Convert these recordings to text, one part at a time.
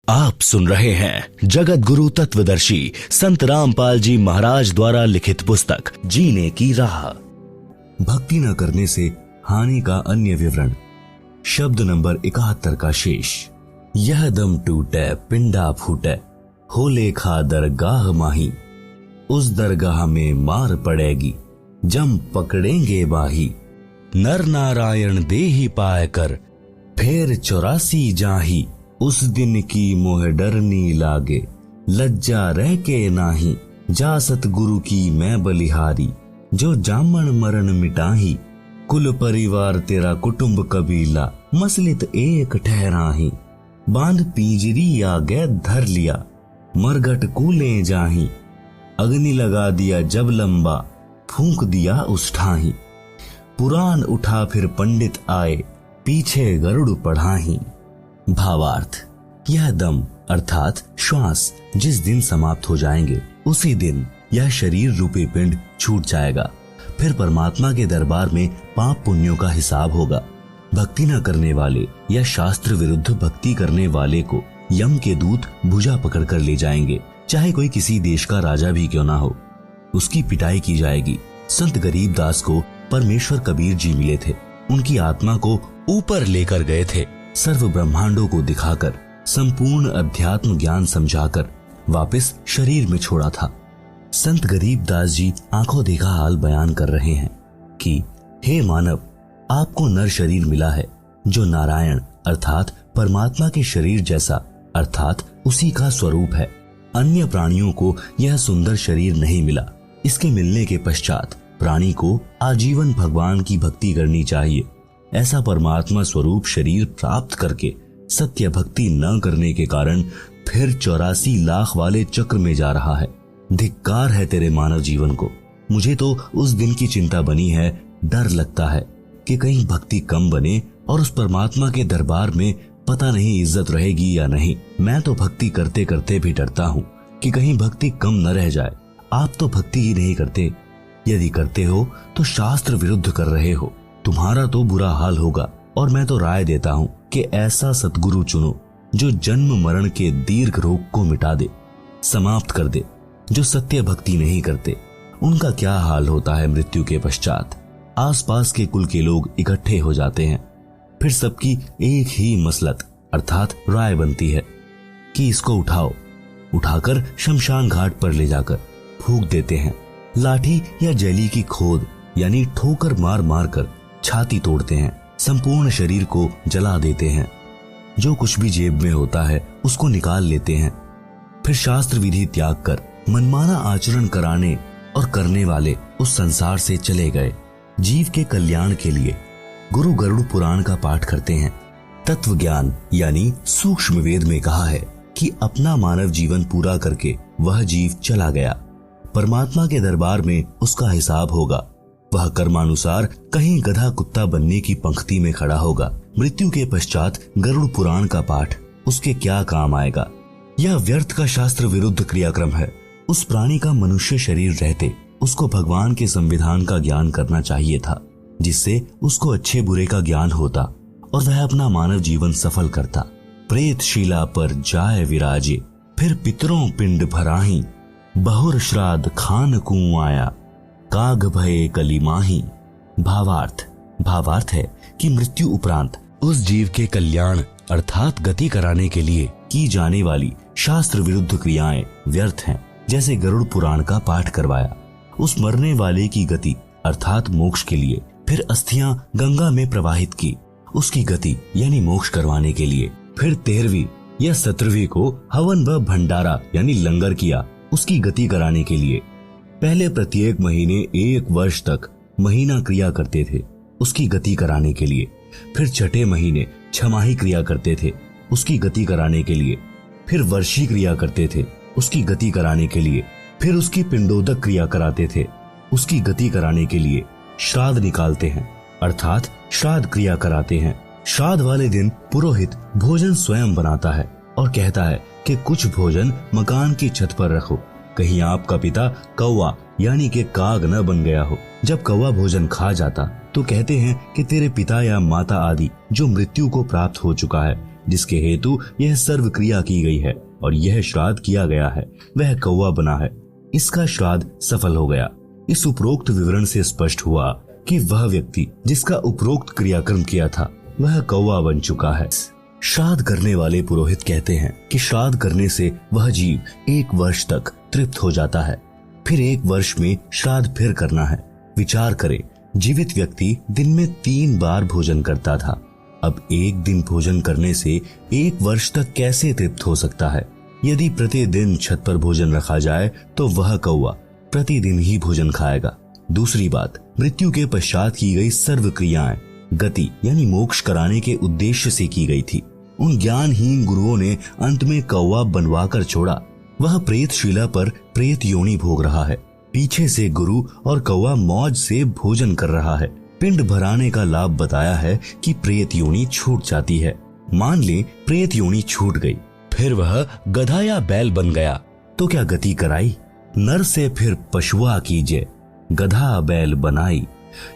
आप सुन रहे हैं जगत गुरु तत्वदर्शी संत रामपाल जी महाराज द्वारा लिखित पुस्तक जीने की राह। भक्ति न करने से हानि का अन्य विवरण। शब्द नंबर 71 का शेष। यह दम टूटे पिंडा फूटे, हो लेखा दरगाह माही, उस दरगाह में मार पड़ेगी, जम पकड़ेंगे बाही। नर नारायण देहि पाए कर, फेर 84 जाही, उस दिन की मोह डरनी लागे, लज्जा रह के नाही। जा सतगुरु की मैं बलिहारी, जो जामन मरण मिटाही। कुल परिवार तेरा कुटुंब कबीला, मसलित एक ठहराही। बांध पींजरी आगे धर लिया, मरघट कूले जाही। अग्नि लगा दिया जब लंबा, फूंक दिया उस ठाही। पुराण उठा फिर पंडित आए, पीछे गरुड़ पढ़ाही। भावार्थ, यह दम अर्थात श्वास जिस दिन समाप्त हो जाएंगे उसी दिन यह शरीर रूपी पिंड छूट जाएगा। फिर परमात्मा के दरबार में पाप पुण्यों का हिसाब होगा। भक्ति न करने वाले या शास्त्र विरुद्ध भक्ति करने वाले को यम के दूत भुजा पकड़कर ले जाएंगे, चाहे कोई किसी देश का राजा भी क्यों ना हो। उसकी पिटाई की जाएगी। संत गरीबदास को परमेश्वर कबीर जी मिले थे, उनकी आत्मा को ऊपर लेकर गए थे। सर्व ब्रह्मांडों को दिखाकर, संपूर्ण अध्यात्म ज्ञान समझाकर वापस शरीर में छोड़ा था। संत गरीबदास जी आंखों देखा हाल बयान कर रहे हैं कि हे मानव, आपको नर शरीर मिला है जो नारायण अर्थात परमात्मा के शरीर जैसा अर्थात उसी का स्वरूप है। अन्य प्राणियों को यह सुंदर शरीर नहीं मिला। इसके मिलने के पश्चात प्राणी को आजीवन भगवान की भक्ति करनी चाहिए। ऐसा परमात्मा स्वरूप शरीर प्राप्त करके सत्य भक्ति न करने के कारण फिर 84 लाख वाले चक्र में जा रहा है। धिक्कार है तेरे मानव जीवन को। मुझे तो उस दिन की चिंता बनी है। डर लगता है कि कहीं भक्ति कम बने और उस परमात्मा के दरबार में पता नहीं इज्जत रहेगी या नहीं। मैं तो भक्ति करते करते भी डरता हूँ कि कहीं भक्ति कम न रह जाए। आप तो भक्ति ही नहीं करते। यदि करते हो तो शास्त्र विरुद्ध कर रहे हो। तुम्हारा तो बुरा हाल होगा। और मैं तो राय देता हूँ कि ऐसा सतगुरु चुनो जो जन्म मरण के दीर्घ रोग को मिटा दे, समाप्त कर दे। जो सत्य भक्ति नहीं करते उनका क्या हाल होता है मृत्यु के पश्चात। आसपास के कुल के लोग इकट्ठे हो जाते हैं। फिर सबकी एक ही मसलत अर्थात राय बनती है कि इसको उठाओ। उठाकर शमशान घाट पर ले जाकर फूंक देते हैं। लाठी या जैली की खोद यानी ठोकर मार मार कर छाती तोड़ते हैं। संपूर्ण शरीर को जला देते हैं। जो कुछ भी जेब में होता है उसको निकाल लेते हैं। फिर शास्त्र विधि त्याग कर मनमाना आचरण कराने और करने वाले उस संसार से चले गए। जीव के कल्याण के लिए गुरु गरुड़ पुराण का पाठ करते हैं। तत्व ज्ञान यानी सूक्ष्म वेद में कहा है कि अपना मानव जीवन पूरा करके वह जीव चला गया। परमात्मा के दरबार में उसका हिसाब होगा। वह कर्मानुसार कहीं गधा कुत्ता बनने की पंक्ति में खड़ा होगा। मृत्यु के पश्चात गरुड़ पुराण का पाठ उसके क्या काम आएगा। यह व्यर्थ का शास्त्र विरुद्ध क्रियाक्रम है। उस प्राणी का मनुष्य शरीर रहते उसको भगवान के संविधान का ज्ञान करना चाहिए था, जिससे उसको अच्छे बुरे का ज्ञान होता और वह अपना मानव जीवन सफल करता। प्रेत शिला पर जाए विराजे, फिर पितरों पिंड भराही। बहुर श्राद्ध खान कुआं आया, काग भये कली माही। भावार्थ है कि मृत्यु उपरांत उस जीव के कल्याण अर्थात गति कराने के लिए की जाने वाली शास्त्र विरुद्ध क्रियाएं व्यर्थ हैं। जैसे गरुड़ पुराण का पाठ करवाया, उस मरने वाले की गति अर्थात मोक्ष के लिए। फिर अस्थियां गंगा में प्रवाहित की, उसकी गति यानी मोक्ष करवाने के लिए। फिर 13वीं या 17वीं को हवन व भंडारा यानी लंगर किया, उसकी गति कराने के लिए। पहले प्रत्येक महीने 1 वर्ष तक महीना क्रिया करते थे, उसकी गति कराने के लिए। फिर छठे महीने छमाही क्रिया करते थे, उसकी गति कराने के लिए। फिर वर्षी क्रिया करते थे, उसकी गति कराने के लिए। फिर उसकी पिंडोदक क्रिया कराते थे, उसकी गति कराने के लिए। श्राद्ध निकालते हैं अर्थात श्राद्ध क्रिया कराते हैं। श्राद्ध वाले दिन पुरोहित भोजन स्वयं बनाता है और कहता है कि कुछ भोजन मकान की छत पर रखो, कहीं आपका पिता कौवा यानी कि काग न बन गया हो। जब कौवा भोजन खा जाता तो कहते हैं कि तेरे पिता या माता आदि जो मृत्यु को प्राप्त हो चुका है जिसके हेतु यह सर्व क्रिया की गई है और यह श्राद्ध किया गया है वह कौवा बना है। इसका श्राद्ध सफल हो गया। इस उपरोक्त विवरण से स्पष्ट हुआ कि वह व्यक्ति जिसका उपरोक्त क्रियाक्रम किया था वह कौवा बन चुका है। श्राद्ध करने वाले पुरोहित कहते हैं कि श्राद्ध करने से वह जीव 1 वर्ष तक तृप्त हो जाता है, फिर 1 वर्ष में श्राद्ध फिर करना है। विचार करें, जीवित व्यक्ति दिन में 3 बार भोजन करता था, अब 1 दिन भोजन करने से 1 वर्ष तक कैसे तृप्त हो सकता है? यदि प्रतिदिन छत पर भोजन रखा जाए तो वह कौवा प्रतिदिन ही भोजन खाएगा। दूसरी बात, मृत्यु के पश्चात की गई सर्व क्रियाएं गति यानी मोक्ष कराने के उद्देश्य से की गई थी। उन ज्ञानहीन गुरुओं ने अंत में कौवा बनवाकर छोड़ा। वह प्रेत शिला पर प्रेत योनि भोग रहा है। पीछे से गुरु और कौवा मौज से भोजन कर रहा है। पिंड भराने का लाभ बताया है कि प्रेत योनि छूट जाती है। मान ले प्रेत योनि छूट गई, फिर वह गधा या बैल बन गया तो क्या गति कराई? नर से फिर पशुआ कीजिए, गधा बैल बनाई।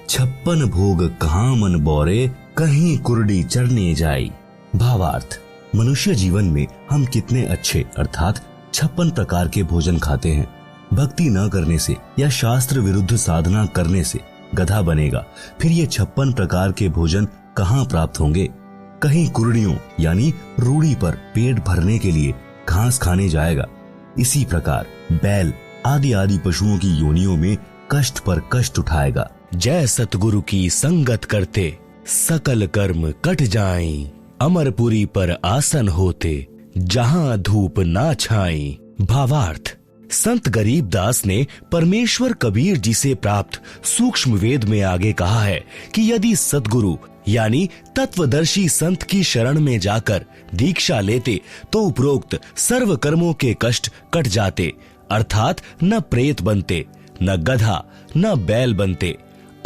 56 भोग कहाँ मन बोरे, कहीं कुर्डी चरने जाई। भावार्थ, मनुष्य जीवन में हम कितने अच्छे अर्थात 56 प्रकार के भोजन खाते हैं। भक्ति न करने से या शास्त्र विरुद्ध साधना करने से गधा बनेगा, फिर ये 56 प्रकार के भोजन कहाँ प्राप्त होंगे? कहीं कुर्डियों यानी रूढ़ी पर पेट भरने के लिए घास खाने जाएगा। इसी प्रकार बैल आदि पशुओं की योनियों में कष्ट पर कष्ट उठाएगा। जय सतगुरु की संगत करते सकल कर्म कट जाएं, अमरपुरी पर आसन होते जहां धूप ना छाई। भावार्थ, संत गरीबदास ने परमेश्वर कबीर जी से प्राप्त सूक्ष्म वेद में आगे कहा है कि यदि सतगुरु यानी तत्वदर्शी संत की शरण में जाकर दीक्षा लेते तो उपरोक्त सर्व कर्मों के कष्ट कट जाते, अर्थात न प्रेत बनते, न गधा न बैल बनते,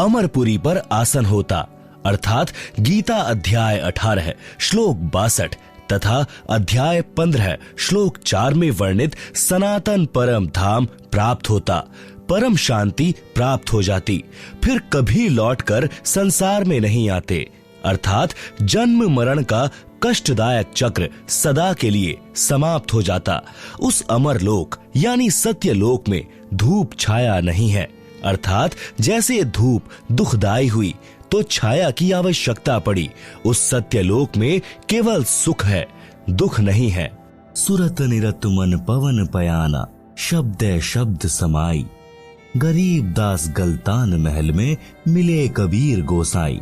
अमरपुरी पर आसन होता, अर्थात गीता अध्याय 18 श्लोक 62 तथा अध्याय 15 श्लोक 4 में वर्णित सनातन परम धाम प्राप्त होता, परम शांति प्राप्त हो जाती, फिर कभी लौटकर संसार में नहीं आते, अर्थात जन्म मरण का कष्टदायक चक्र सदा के लिए समाप्त हो जाता। उस अमर लोक यानी सत्य लोक में धूप छाया नहीं है, अर्थात जैसे धूप दुखदायी हुई तो छाया की आवश्यकता पड़ी, उस सत्यलोक में केवल सुख है, दुख नहीं है। सुरत निरत मन पवन पयाना, शब्द शब्द समाई। गरीब दास गलतान महल में मिले कबीर गोसाई।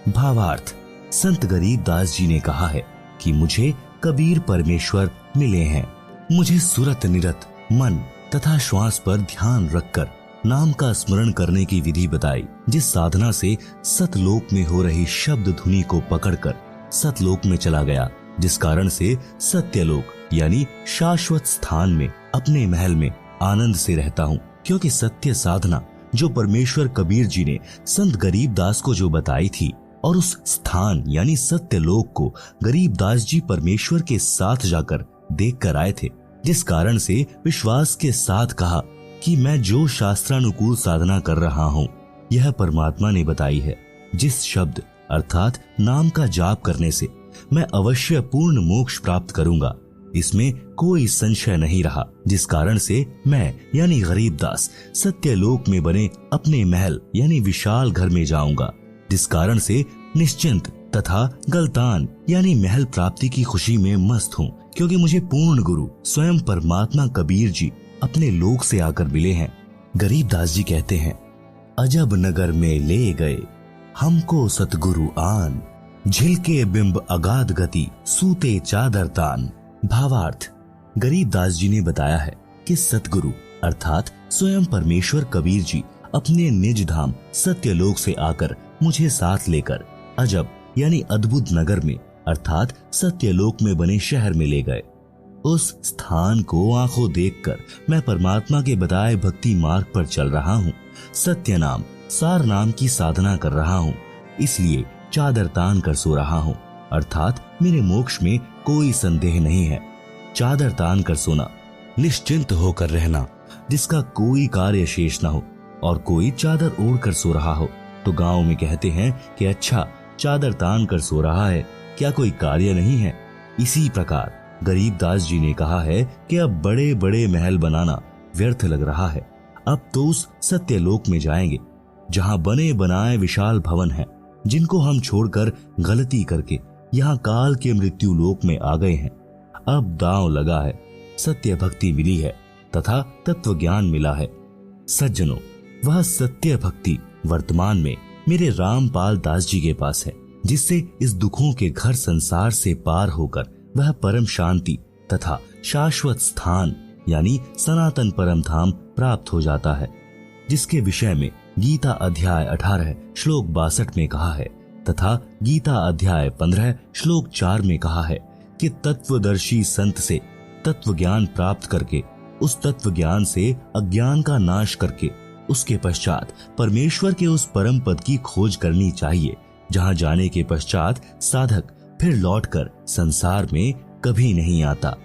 भावार्थ, संत गरीब दास जी ने कहा है कि मुझे कबीर परमेश्वर मिले हैं। मुझे सुरत निरत मन तथा श्वास पर ध्यान रखकर नाम का स्मरण करने की विधि बताई, जिस साधना से सतलोक में हो रही शब्द धुनी को पकड़कर सतलोक में चला गया, जिस कारण से सत्यलोक यानी शाश्वत स्थान में अपने महल में आनंद से रहता हूँ। क्योंकि सत्य साधना जो परमेश्वर कबीर जी ने संत गरीबदास को जो बताई थी और उस स्थान यानी सत्यलोक को गरीबदास जी परमेश्वर के साथ जाकर देख कर आए थे, जिस कारण से विश्वास के साथ कहा कि मैं जो शास्त्रानुकूल साधना कर रहा हूँ यह परमात्मा ने बताई है। जिस शब्द अर्थात नाम का जाप करने से मैं अवश्य पूर्ण मोक्ष प्राप्त करूंगा, इसमें कोई संशय नहीं रहा, जिस कारण से मैं यानी गरीबदास सत्यलोक में बने अपने महल यानी विशाल घर में जाऊंगा, जिस कारण से निश्चिंत तथा गलतान यानी महल प्राप्ति की खुशी में मस्त हूँ, क्योंकि मुझे पूर्ण गुरु स्वयं परमात्मा कबीर जी अपने लोक से आकर मिले हैं। गरीबदास जी कहते हैं, अजब नगर में ले गए हमको सतगुरु आन, झिलके बिंब अगाध गति सूते चादर तान। भावार्थ, गरीबदास जी ने बताया है कि सतगुरु अर्थात स्वयं परमेश्वर कबीर जी अपने निज धाम सत्यलोक से आकर मुझे साथ लेकर अजब यानी अद्भुत नगर में अर्थात सत्यलोक में बने शहर में ले गए। उस स्थान को आंखों देखकर मैं परमात्मा के बताए भक्ति मार्ग पर चल रहा हूँ, सत्य नाम सार नाम की साधना कर रहा हूँ, इसलिए चादर तान कर सो रहा हूँ, अर्थात मेरे मोक्ष में कोई संदेह नहीं है। चादर तान कर सोना, निश्चिंत होकर रहना, जिसका कोई कार्य शेष न हो और कोई चादर ओढ़ कर सो रहा हो तो गांव में कहते हैं कि अच्छा चादर तान कर सो रहा है, क्या कोई कार्य नहीं है? इसी प्रकार गरीबदास जी ने कहा है कि अब बड़े बड़े महल बनाना व्यर्थ लग रहा है। अब तो उस सत्यलोक में जाएंगे जहां बने बनाए विशाल भवन हैं, जिनको हम छोड़कर गलती करके यहाँ काल के मृत्यु लोक में आ गए हैं। अब दांव लगा है, सत्य भक्ति मिली है तथा तत्व ज्ञान मिला है। सज्जनों, वह सत्य भक्ति वर्तमान में मेरे रामपाल दास जी के पास है, जिससे इस दुखों के घर संसार से पार होकर वह परम शांति तथा शाश्वत स्थान यानी सनातन परम धाम प्राप्त हो जाता है, जिसके विषय में गीता अध्याय 18 श्लोक 62 में कहा है तथा गीता अध्याय 15 श्लोक 4 में कहा है कि तत्वदर्शी संत से तत्व ज्ञान प्राप्त करके उस तत्व ज्ञान से अज्ञान का नाश करके उसके पश्चात परमेश्वर के उस परम पद की खोज करनी चाहिए, जहां जाने के पश्चात साधक फिर लौटकर संसार में कभी नहीं आता।